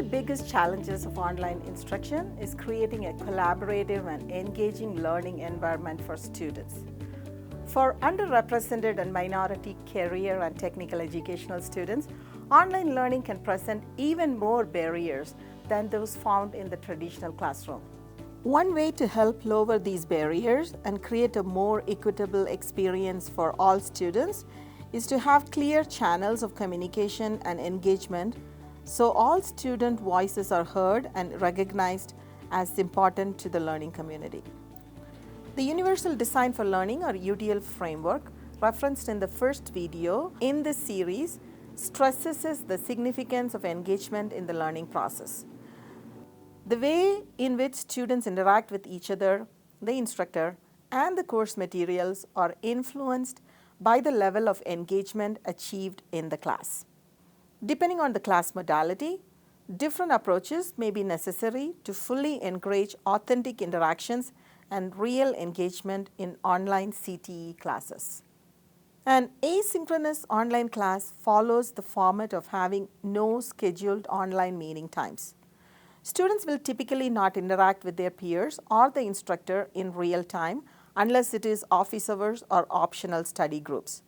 biggest challenges of online instruction is creating a collaborative and engaging learning environment for students. For underrepresented and minority career and technical educational students, online learning can present even more barriers than those found in the traditional classroom. One way to help lower these barriers and create a more equitable experience for all students is to have clear channels of communication and engagement so all student voices are heard and recognized as important to the learning community. The Universal Design for Learning or UDL framework referenced in the first video in this series stresses the significance of engagement in the learning process. The way in which students interact with each other, the instructor, and the course materials are influenced by the level of engagement achieved in the class. Depending on the class modality, different approaches may be necessary to fully encourage authentic interactions and real engagement in online CTE classes. An asynchronous online class follows the format of having no scheduled online meeting times. Students will typically not interact with their peers or the instructor in real time unless it is office hours or optional study groups.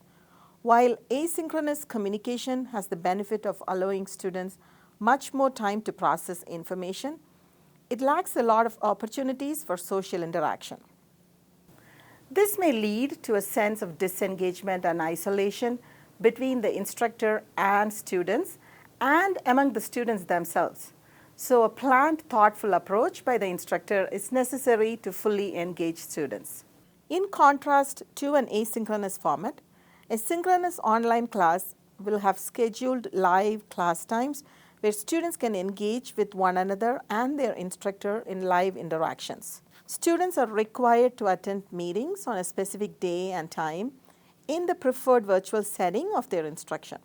While asynchronous communication has the benefit of allowing students much more time to process information, it lacks a lot of opportunities for social interaction. This may lead to a sense of disengagement and isolation between the instructor and students and among the students themselves. So a planned, thoughtful approach by the instructor is necessary to fully engage students. In contrast to an asynchronous format, a synchronous online class will have scheduled live class times where students can engage with one another and their instructor in live interactions. Students are required to attend meetings on a specific day and time in the preferred virtual setting of their instruction.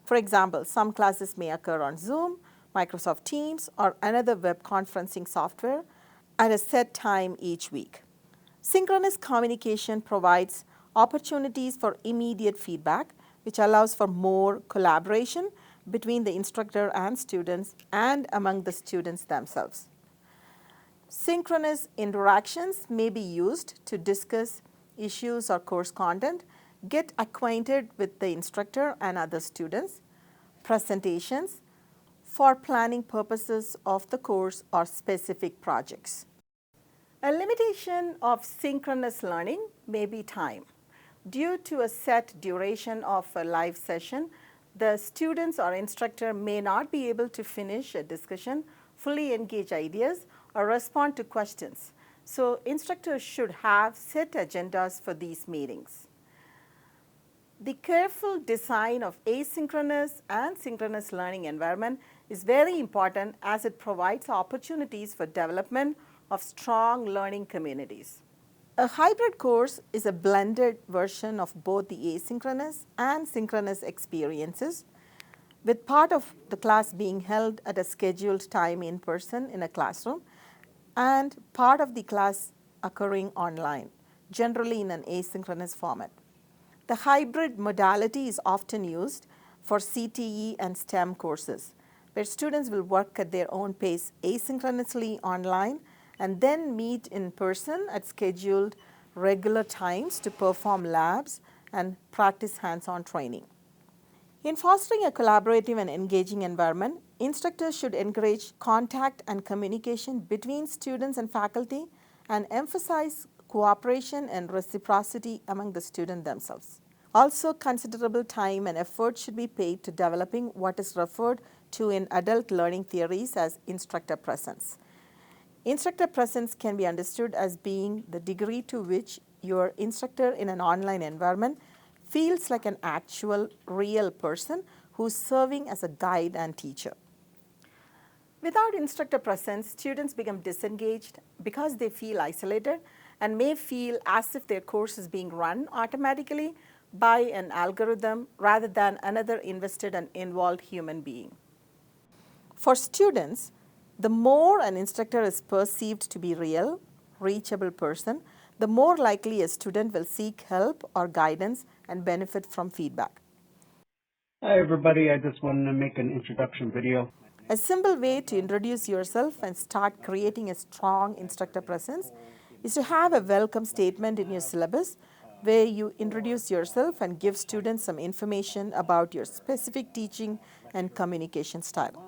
For example, some classes may occur on Zoom, Microsoft Teams, or another web conferencing software at a set time each week. Synchronous communication provides opportunities for immediate feedback, which allows for more collaboration between the instructor and students and among the students themselves. Synchronous interactions may be used to discuss issues or course content, get acquainted with the instructor and other students, presentations, for planning purposes of the course or specific projects. A limitation of synchronous learning may be time. Due to a set duration of a live session, the students or instructor may not be able to finish a discussion, fully engage ideas, or respond to questions. So instructors should have set agendas for these meetings. The careful design of asynchronous and synchronous learning environment is very important as it provides opportunities for development of strong learning communities. A hybrid course is a blended version of both the asynchronous and synchronous experiences, with part of the class being held at a scheduled time in person in a classroom and part of the class occurring online, generally in an asynchronous format. The hybrid modality is often used for CTE and STEM courses, where students will work at their own pace asynchronously online and then meet in person at scheduled regular times to perform labs and practice hands-on training. In fostering a collaborative and engaging environment, instructors should encourage contact and communication between students and faculty and emphasize cooperation and reciprocity among the students themselves. Also, considerable time and effort should be paid to developing what is referred to in adult learning theories as instructor presence. Instructor presence can be understood as being the degree to which your instructor in an online environment feels like an actual, real person who's serving as a guide and teacher. Without instructor presence, students become disengaged because they feel isolated and may feel as if their course is being run automatically by an algorithm rather than another invested and involved human being. For students, the more an instructor is perceived to be real, reachable person, the more likely a student will seek help or guidance and benefit from feedback. Hi everybody, I just wanted to make an introduction video. A simple way to introduce yourself and start creating a strong instructor presence is to have a welcome statement in your syllabus where you introduce yourself and give students some information about your specific teaching and communication style.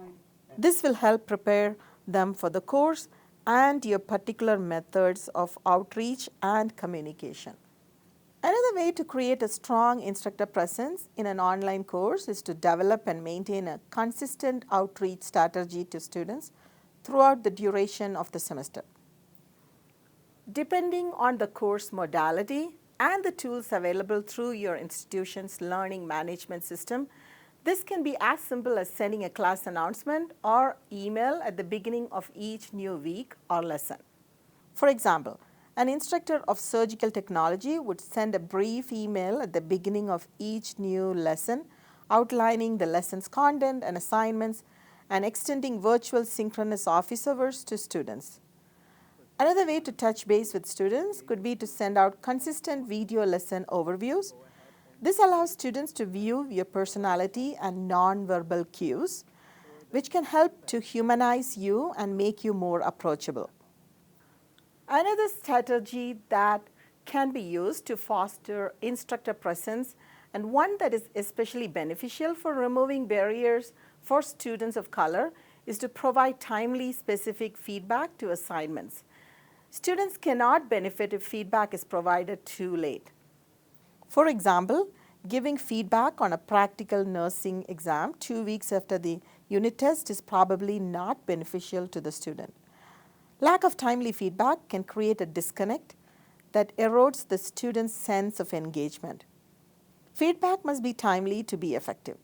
This will help prepare them for the course and your particular methods of outreach and communication. Another way to create a strong instructor presence in an online course is to develop and maintain a consistent outreach strategy to students throughout the duration of the semester. Depending on the course modality and the tools available through your institution's learning management system, this can be as simple as sending a class announcement or email at the beginning of each new week or lesson. For example, an instructor of surgical technology would send a brief email at the beginning of each new lesson outlining the lesson's content and assignments and extending virtual synchronous office hours to students. Another way to touch base with students could be to send out consistent video lesson overviews. This allows students to view your personality and non-verbal cues, which can help to humanize you and make you more approachable. Another strategy that can be used to foster instructor presence, and one that is especially beneficial for removing barriers for students of color, is to provide timely, specific feedback to assignments. Students cannot benefit if feedback is provided too late. For example, giving feedback on a practical nursing exam 2 weeks after the unit test is probably not beneficial to the student. Lack of timely feedback can create a disconnect that erodes the student's sense of engagement. Feedback must be timely to be effective.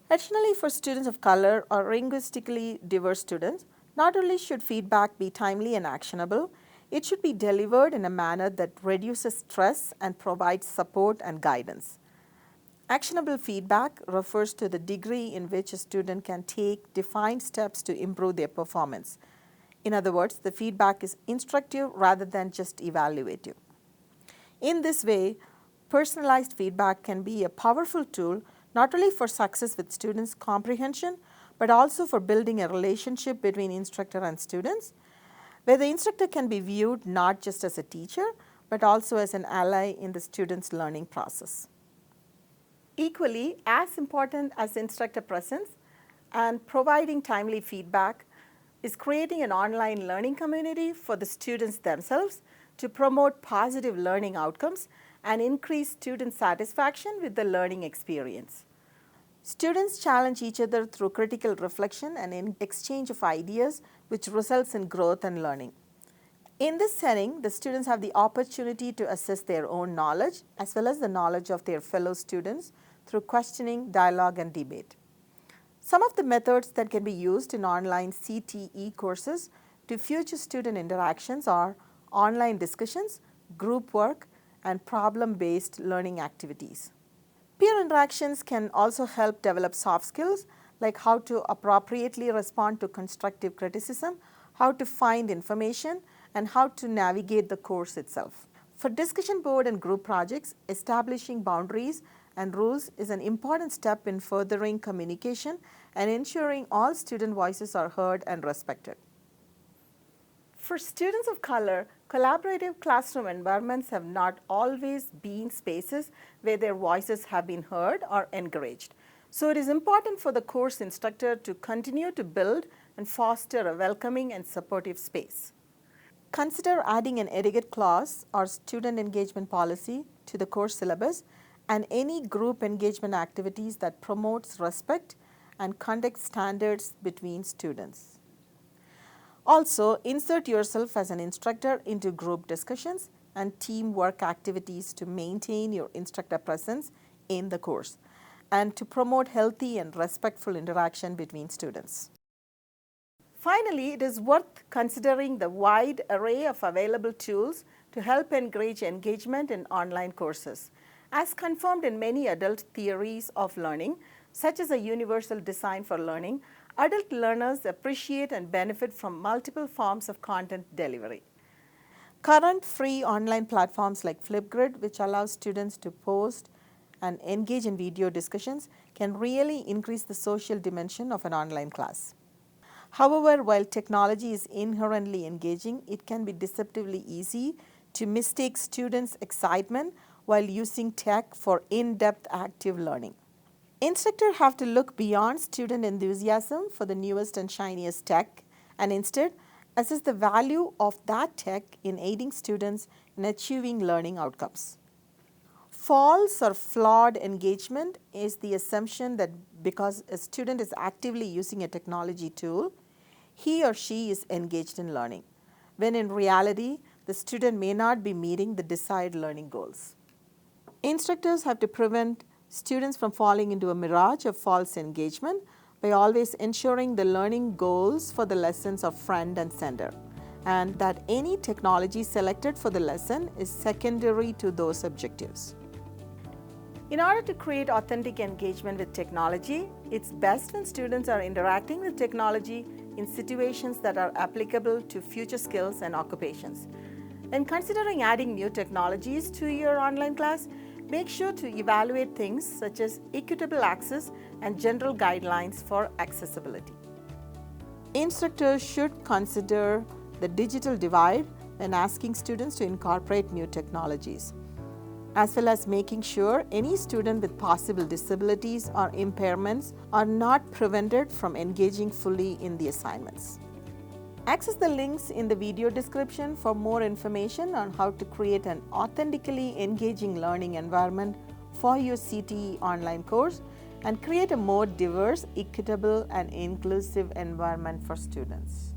Additionally, for students of color or linguistically diverse students, not only should feedback be timely and actionable, it should be delivered in a manner that reduces stress and provides support and guidance. Actionable feedback refers to the degree in which a student can take defined steps to improve their performance. In other words, the feedback is instructive rather than just evaluative. In this way, personalized feedback can be a powerful tool not only for success with students' comprehension, but also for building a relationship between instructor and students, where the instructor can be viewed not just as a teacher, but also as an ally in the student's learning process. Equally as important as instructor presence and providing timely feedback is creating an online learning community for the students themselves to promote positive learning outcomes and increase student satisfaction with the learning experience. Students challenge each other through critical reflection and exchange of ideas, which results in growth and learning. In this setting, the students have the opportunity to assess their own knowledge as well as the knowledge of their fellow students through questioning, dialogue, and debate. Some of the methods that can be used in online CTE courses to future student interactions are online discussions, group work, and problem-based learning activities. Peer interactions can also help develop soft skills like how to appropriately respond to constructive criticism, how to find information, and how to navigate the course itself. For discussion board and group projects, establishing boundaries and rules is an important step in furthering communication and ensuring all student voices are heard and respected. For students of color, collaborative classroom environments have not always been spaces where their voices have been heard or encouraged. So it is important for the course instructor to continue to build and foster a welcoming and supportive space. Consider adding an etiquette clause or student engagement policy to the course syllabus and any group engagement activities that promotes respect and conduct standards between students. Also, insert yourself as an instructor into group discussions and teamwork activities to maintain your instructor presence in the course and to promote healthy and respectful interaction between students. Finally, it is worth considering the wide array of available tools to help encourage engagement in online courses. As confirmed in many adult theories of learning, such as a universal design for learning, adult learners appreciate and benefit from multiple forms of content delivery. Current free online platforms like Flipgrid, which allows students to post and engage in video discussions can really increase the social dimension of an online class. However, while technology is inherently engaging, it can be deceptively easy to mistake students' excitement while using tech for in-depth active learning. Instructors have to look beyond student enthusiasm for the newest and shiniest tech and instead assess the value of that tech in aiding students in achieving learning outcomes. False or flawed engagement is the assumption that because a student is actively using a technology tool, he or she is engaged in learning, when in reality, the student may not be meeting the desired learning goals. Instructors have to prevent students from falling into a mirage of false engagement by always ensuring the learning goals for the lessons are front and center, and that any technology selected for the lesson is secondary to those objectives. In order to create authentic engagement with technology, it's best when students are interacting with technology in situations that are applicable to future skills and occupations. When considering adding new technologies to your online class, make sure to evaluate things such as equitable access and general guidelines for accessibility. Instructors should consider the digital divide when asking students to incorporate new technologies, as well as making sure any student with possible disabilities or impairments are not prevented from engaging fully in the assignments. Access the links in the video description for more information on how to create an authentically engaging learning environment for your CTE online course and create a more diverse, equitable, and inclusive environment for students.